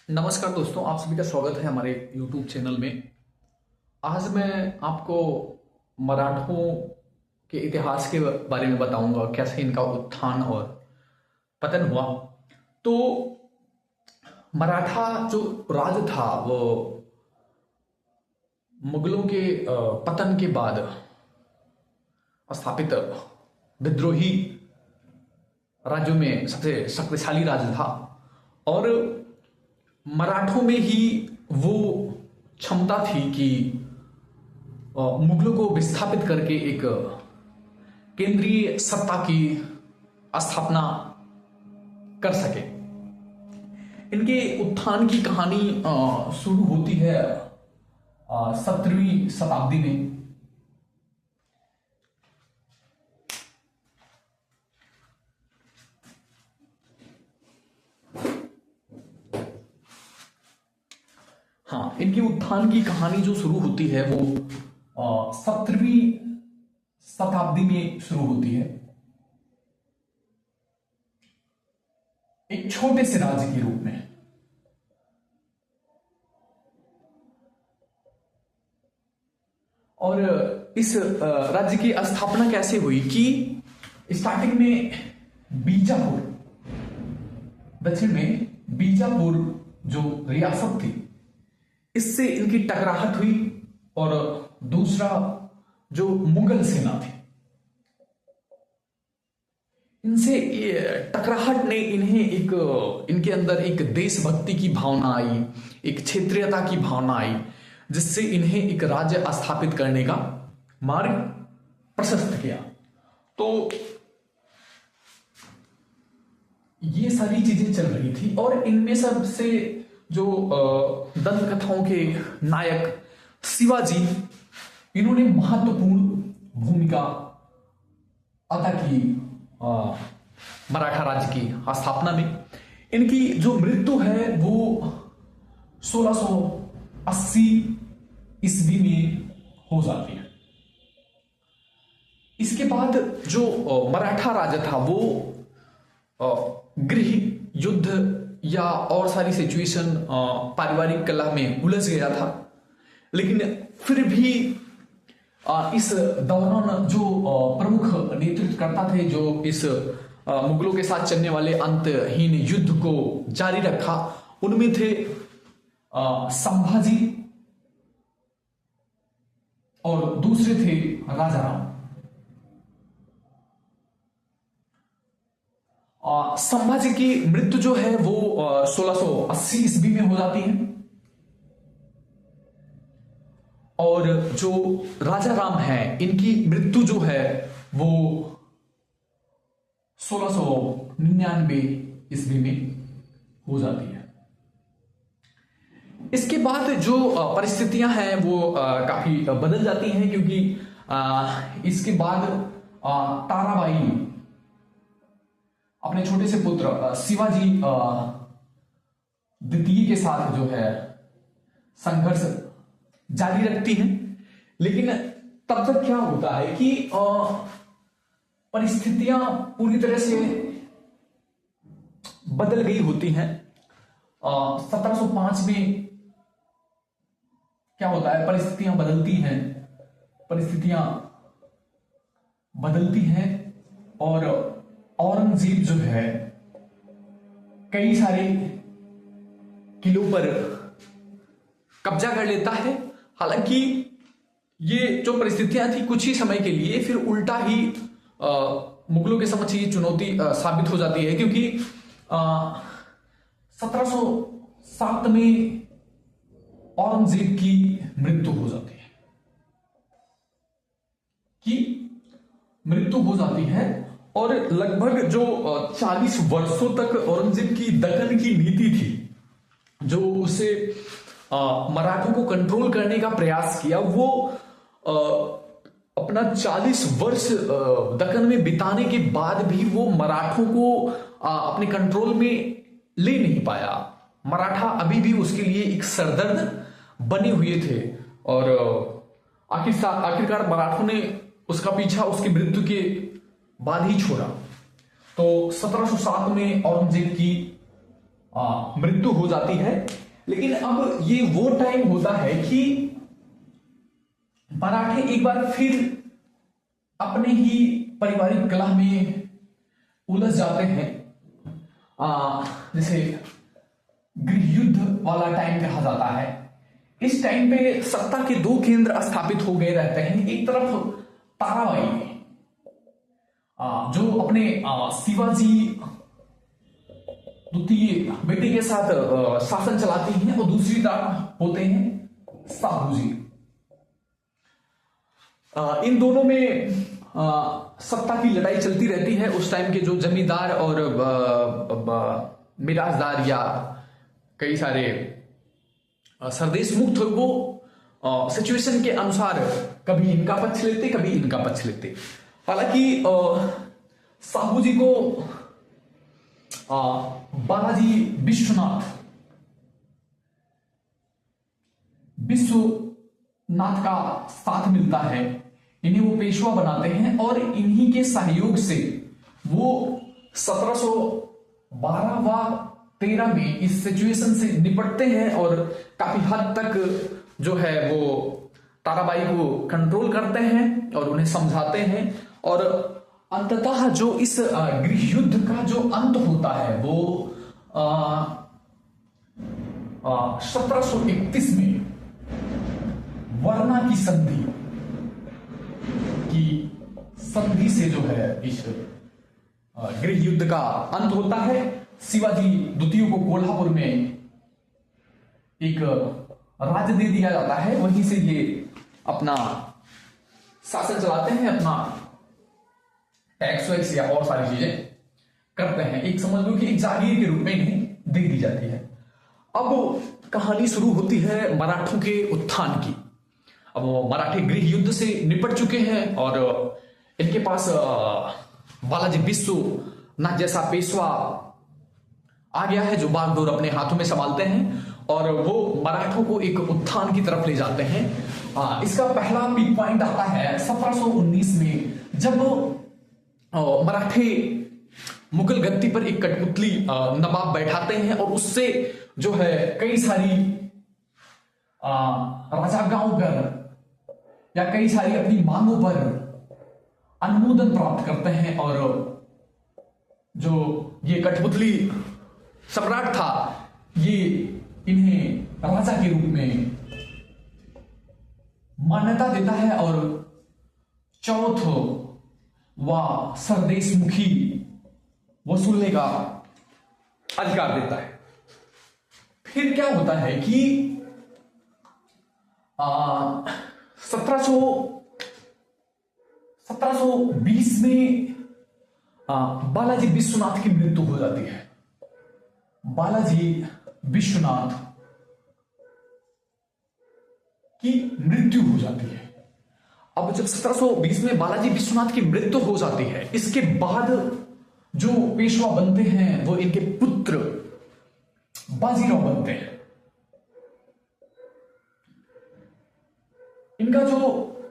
नमस्कार दोस्तों, आप सभी का स्वागत है हमारे YouTube चैनल में। आज मैं आपको मराठों के इतिहास के बारे में बताऊंगा, कैसे इनका उत्थान और पतन हुआ। तो मराठा जो राज था वो मुगलों के पतन के बाद स्थापित विद्रोही राज्यों में सबसे शक्तिशाली राज्य था और मराठों में ही वो क्षमता थी कि मुगलों को विस्थापित करके एक केंद्रीय सत्ता की स्थापना कर सके। इनके उत्थान की कहानी शुरू होती है 17वीं शताब्दी में। हाँ, इनके उत्थान की कहानी जो शुरू होती है वो 17वीं शताब्दी में शुरू होती है, एक छोटे से राज्य के रूप में। और इस राज्य की स्थापना कैसे हुई कि स्टार्टिंग में बीजापुर, दक्षिण में बीजापुर जो रियासत थी, इससे इनकी टकराहट हुई और दूसरा जो मुगल सेना थी, इनसे टकराहट ने इनके अंदर एक देशभक्ति की भावना आई, एक क्षेत्रीयता की भावना आई, जिससे इन्हें एक राज्य स्थापित करने का मार्ग प्रशस्त किया। तो ये सारी चीजें चल रही थी और इनमें सबसे जो दंत कथाओं के नायक शिवाजी, इन्होंने महत्वपूर्ण भूमिका अदा की मराठा राज्य की स्थापना में। इनकी जो मृत्यु है वो 1680 ईस्वी में हो जाती है। इसके बाद जो मराठा राज्य था वो गृह युद्ध या और सारी सिचुएशन, पारिवारिक कलह में उलझ गया था। लेकिन फिर भी इस दौरान जो प्रमुख नेतृत्वकर्ता थे, जो इस मुगलों के साथ चलने वाले अंतहीन युद्ध को जारी रखा, उनमें थे संभाजी और दूसरे थे राजाराम। संभाजी की मृत्यु जो है वो 1680 ईस्वी में हो जाती है और जो राजा राम है, इनकी मृत्यु जो है वो 1699 ईस्वी में हो जाती है। इसके बाद जो परिस्थितियां हैं वो काफी बदल जाती हैं, क्योंकि इसके बाद ताराबाई अपने छोटे से पुत्र शिवाजी द्वितीय के साथ जो है संघर्ष जारी रखती हैं। लेकिन तब तक क्या होता है कि परिस्थितियां पूरी तरह से बदल गई होती हैं। 1705 में क्या होता है, परिस्थितियां बदलती हैं और औरंगजेब जो है कई सारे किलों पर कब्जा कर लेता है। हालांकि ये जो परिस्थितियां थी कुछ ही समय के लिए, फिर उल्टा ही मुगलों के समक्ष ये चुनौती साबित हो जाती है, क्योंकि 1707 में औरंगजेब की मृत्यु हो जाती है और लगभग जो 40 वर्षों तक औरंगजेब की दक्कन की नीति थी, जो उसे मराठों को कंट्रोल करने का प्रयास किया, वो अपना 40 वर्ष दक्कन में बिताने के बाद भी वो मराठों को अपने कंट्रोल में ले नहीं पाया। मराठा अभी भी उसके लिए एक सरदर्द बने हुए थे और आखिरकार मराठों ने उसका पीछा उसकी मृत्यु के बाद ही छोड़ा। तो 1707 में औरंगजेब की मृत्यु हो जाती है। लेकिन अब ये वो टाइम होता है कि मराठे एक बार फिर अपने ही पारिवारिक कलह में उलझ जाते हैं। जैसे गृह युद्ध वाला टाइम कहा जाता है। इस टाइम पे सत्ता के दो केंद्र स्थापित हो गए रहते हैं। एक तरफ ताराबाई जो अपने शिवाजी द्वितीय बेटे के साथ शासन चलाती हैं, और दूसरी तरफ होते हैं साहू जी। इन दोनों में सत्ता की लड़ाई चलती रहती है। उस टाइम के जो जमींदार और मिराजदार या कई सारे सरदेश मुक्त वो सिचुएशन के अनुसार कभी इनका पक्ष लेते, कभी इनका पक्ष लेते। हालांकि साहू जी को बालाजी विश्वनाथ का साथ मिलता है। इन्हें वो पेशवा बनाते हैं और इन्हीं के सहयोग से वो 1712 व 13 में इस सिचुएशन से निपटते हैं और काफी हद तक जो है वो ताराबाई को कंट्रोल करते हैं और उन्हें समझाते हैं। और अंततः जो इस गृह युद्ध का जो अंत होता है वो 1731 में वर्ना की संधि से जो है इस गृह युद्ध का अंत होता है। शिवाजी द्वितीय को कोल्हापुर में एक राज्य दे दिया जाता है। वहीं से ये अपना शासन चलाते हैं, अपना टैक्स वैक्स या और सारी चीजें करते हैं। एक समझ लो कि एक जागीर के रूप में इन्हें दे दी जाती है। अब कहानी शुरू होती है मराठों के उत्थान की। अब मराठे गृह युद्ध से निपट चुके हैं और इनके पास बालाजी विश्वनाथ जैसा पेशवा आ गया है जो बागडोर अपने हाथों में संभालते हैं और वो मराठों को एक उत्थान की तरफ ले जाते हैं। इसका पहला पीक पॉइंट आता है 1719 में, जब मराठे मुगल गद्दी पर एक कठपुतली नवाब बैठाते हैं और उससे जो है कई सारी राजाज्ञाओं पर या कई सारी अपनी मांगों पर अनुमोदन प्राप्त करते हैं। और जो ये कठपुतली सम्राट था ये इन्हें राजा के रूप में मान्यता देता है और चौथो व सरदेश मुखी वसूलने का अधिकार देता है। फिर क्या होता है कि 1720 में बालाजी विश्वनाथ की मृत्यु हो जाती है। बालाजी विश्वनाथ की मृत्यु हो जाती है। अब जब 1720 में बालाजी विश्वनाथ की मृत्यु हो जाती है, इसके बाद जो पेशवा बनते हैं वो इनके पुत्र बाजीराव बनते हैं। इनका जो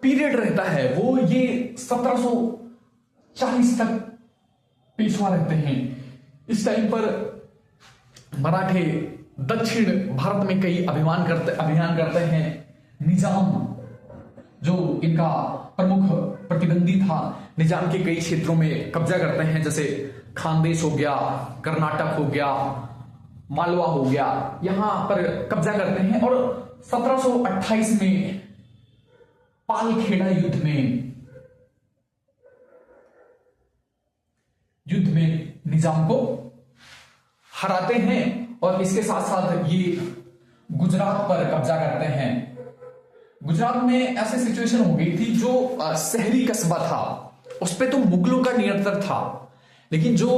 पीरियड रहता है वो ये 1740 तक पेशवा रहते हैं। इस टाइम पर मराठे दक्षिण भारत में कई अभियान करते हैं। निजाम जो इनका प्रमुख प्रतिबंधी था, निजाम के कई क्षेत्रों में कब्जा करते हैं, जैसे खानदेश हो गया, कर्नाटक हो गया, मालवा हो गया, यहां पर कब्जा करते हैं। और 1728 में पालखेड़ा युद्ध में निजाम को हराते हैं और इसके साथ साथ ये गुजरात पर कब्जा करते हैं। गुजरात में ऐसी सिचुएशन हो गई थी, जो शहरी कस्बा था उस पे तो मुगलों का नियंत्रण था, लेकिन जो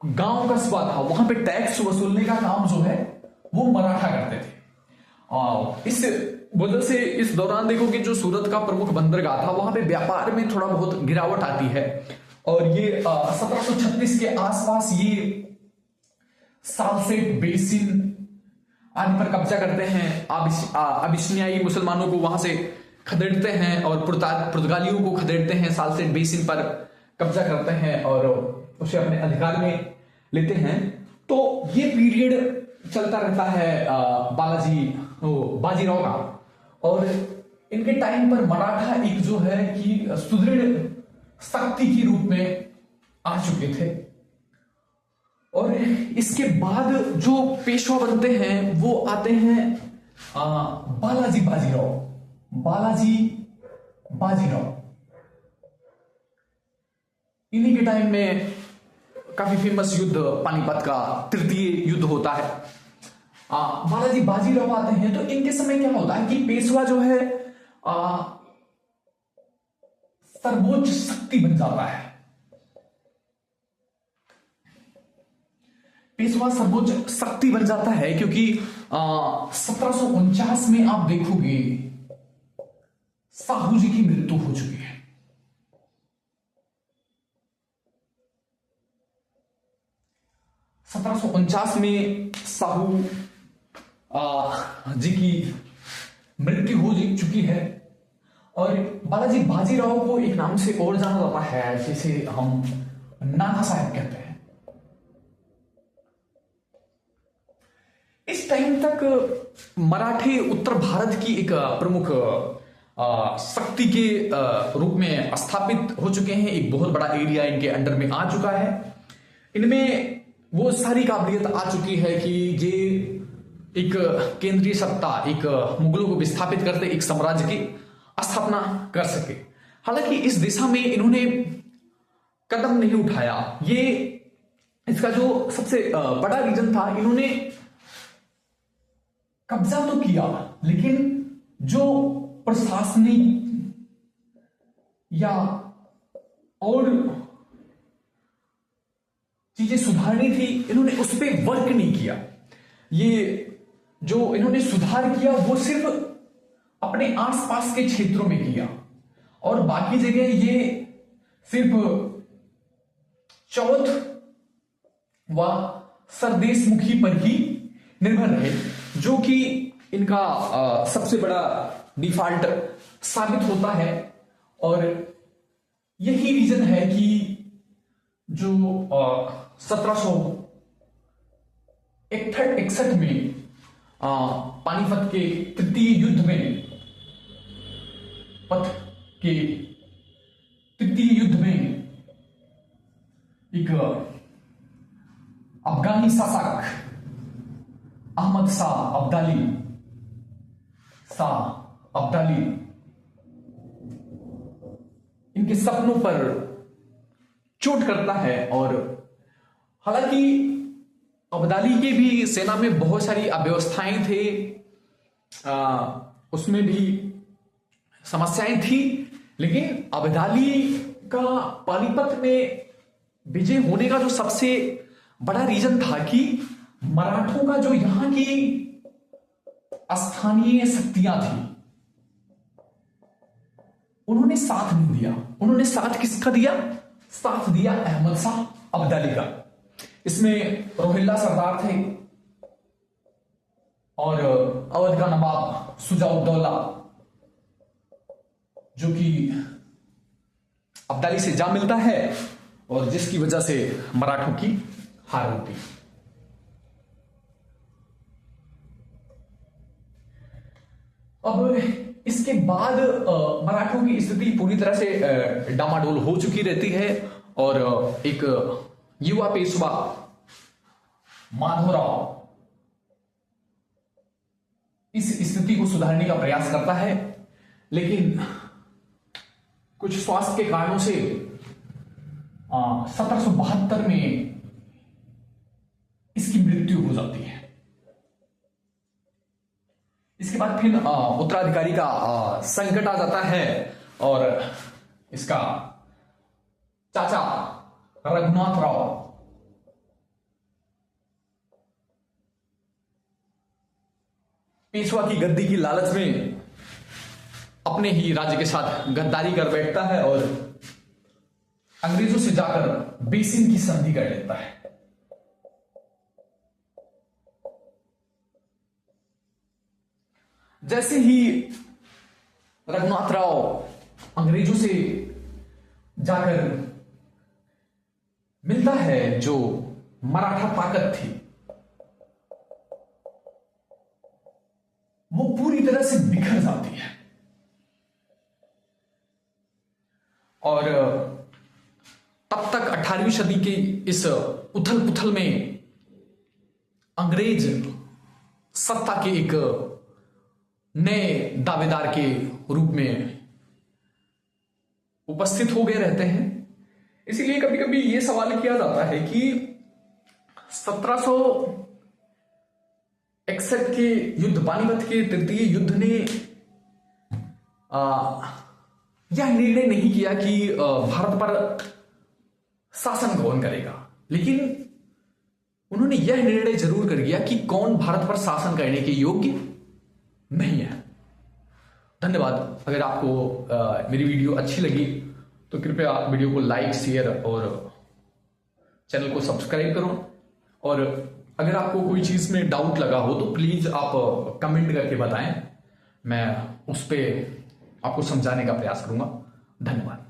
गांव कस्बा था वहां पे टैक्स वसूलने का काम जो है वो मराठा करते थे। इस वजह से इस दौरान देखो कि जो सूरत का प्रमुख बंदरगाह था वहां पे व्यापार में थोड़ा बहुत गिरावट आती है। और ये 1736 के आसपास ये सालसेट बेसिन आदि पर कब्जा करते हैं। अबिसिनियाई मुसलमानों को वहां से खदेड़ते हैं और पुर्तगालियों को खदेड़ते हैं। सालसेट बेसिन पर कब्जा करते हैं और उसे अपने अधिकार में लेते हैं। तो ये पीरियड चलता रहता है बाजीराव का। और इनके टाइम पर मराठा एक जो है कि सुदृढ़ शक्ति के रूप में आ चुके थे। और इसके बाद जो पेशवा बनते हैं वो आते हैं बालाजी बाजीराव। इन्हीं के टाइम में काफी फेमस युद्ध पानीपत का तृतीय युद्ध होता है। बालाजी बाजीराव आते हैं तो इनके समय क्या होता है कि पेशवा जो है सर्वोच्च शक्ति बन जाता है। पेशवा सर्वोच्च शक्ति बन जाता है क्योंकि 1749 में आप देखोगे साहू जी की मृत्यु हो चुकी है। 1749 में साहू जी की मृत्यु हो चुकी है। और बालाजी बाजीराव को एक नाम से और जाना जाता है जिसे हम नाना साहब कहते हैं। इस टाइम तक मराठे उत्तर भारत की एक प्रमुख शक्ति के रूप में स्थापित हो चुके हैं। एक बहुत बड़ा एरिया इनके अंडर में आ चुका है। इनमें वो सारी काबिलियत आ चुकी है कि ये एक केंद्रीय सत्ता, एक मुगलों को विस्थापित करते एक साम्राज्य की स्थापना कर सके। हालांकि इस दिशा में इन्होंने कदम नहीं उठाया। ये इसका जो सबसे बड़ा रीजन था, इन्होंने कब्जा तो किया लेकिन जो प्रशासनिक या और चीजें सुधारनी थी इन्होंने उस पर वर्क नहीं किया। ये जो इन्होंने सुधार किया वो सिर्फ अपने आसपास के क्षेत्रों में किया और बाकी जगह ये सिर्फ चौथ व सरदेशमुखी पर ही निर्भर रहे, जो कि इनका सबसे बड़ा डिफॉल्ट साबित होता है। और यही रीजन है कि जो 1761 में पानीपत के तृतीय युद्ध में एक अफगानी शासक अहमद शाह अब्दाली इनके सपनों पर चोट करता है। और हालांकि अब्दाली के भी सेना में बहुत सारी अव्यवस्थाएं थे, उसमें भी समस्याएं थी, लेकिन अब्दाली का पानीपत में विजय होने का जो सबसे बड़ा रीजन था कि मराठों का जो यहां की स्थानीय शक्तियां थी उन्होंने साथ नहीं दिया। उन्होंने साथ किसका दिया? साथ दिया अहमद शाह अब्दाली का। इसमें रोहिल्ला सरदार थे और अवध का नवाब सुजाउद्दौला, जो कि अब्दाली से जा मिलता है और जिसकी वजह से मराठों की हार होती। अब इसके बाद मराठों की स्थिति पूरी तरह से डामाडोल हो चुकी रहती है और एक युवा पेशवा माधवराव इस स्थिति को सुधारने का प्रयास करता है, लेकिन कुछ स्वास्थ्य के कारणों से 1772 में इसकी मृत्यु हो जाती है। इसके बाद फिर उत्तराधिकारी का संकट आ जाता है और इसका चाचा रघुनाथ राव पेशवा की गद्दी की लालच में अपने ही राज्य के साथ गद्दारी कर बैठता है और अंग्रेजों से जाकर बेसिन की संधि कर लेता है। जैसे ही रघुनाथ राव अंग्रेजों से जाकर मिलता है जो मराठा ताकत थी वो पूरी तरह से बिखर जाती है। और तब तक 18वीं सदी के इस उथल पुथल में अंग्रेज सत्ता के एक नए दावेदार के रूप में उपस्थित हो गए रहते हैं। इसीलिए कभी कभी यह सवाल किया जाता है कि 1761 के युद्ध, पानीपत के तृतीय युद्ध ने यह निर्णय नहीं किया कि भारत पर शासन कौन करेगा, लेकिन उन्होंने यह निर्णय जरूर कर दिया कि कौन भारत पर शासन करने के योग्य नहीं है। धन्यवाद। अगर आपको मेरी वीडियो अच्छी लगी तो कृपया वीडियो को लाइक, शेयर और चैनल को सब्सक्राइब करो। और अगर आपको कोई चीज में डाउट लगा हो तो प्लीज आप कमेंट करके बताएं, मैं उस पर आपको समझाने का प्रयास करूंगा। धन्यवाद।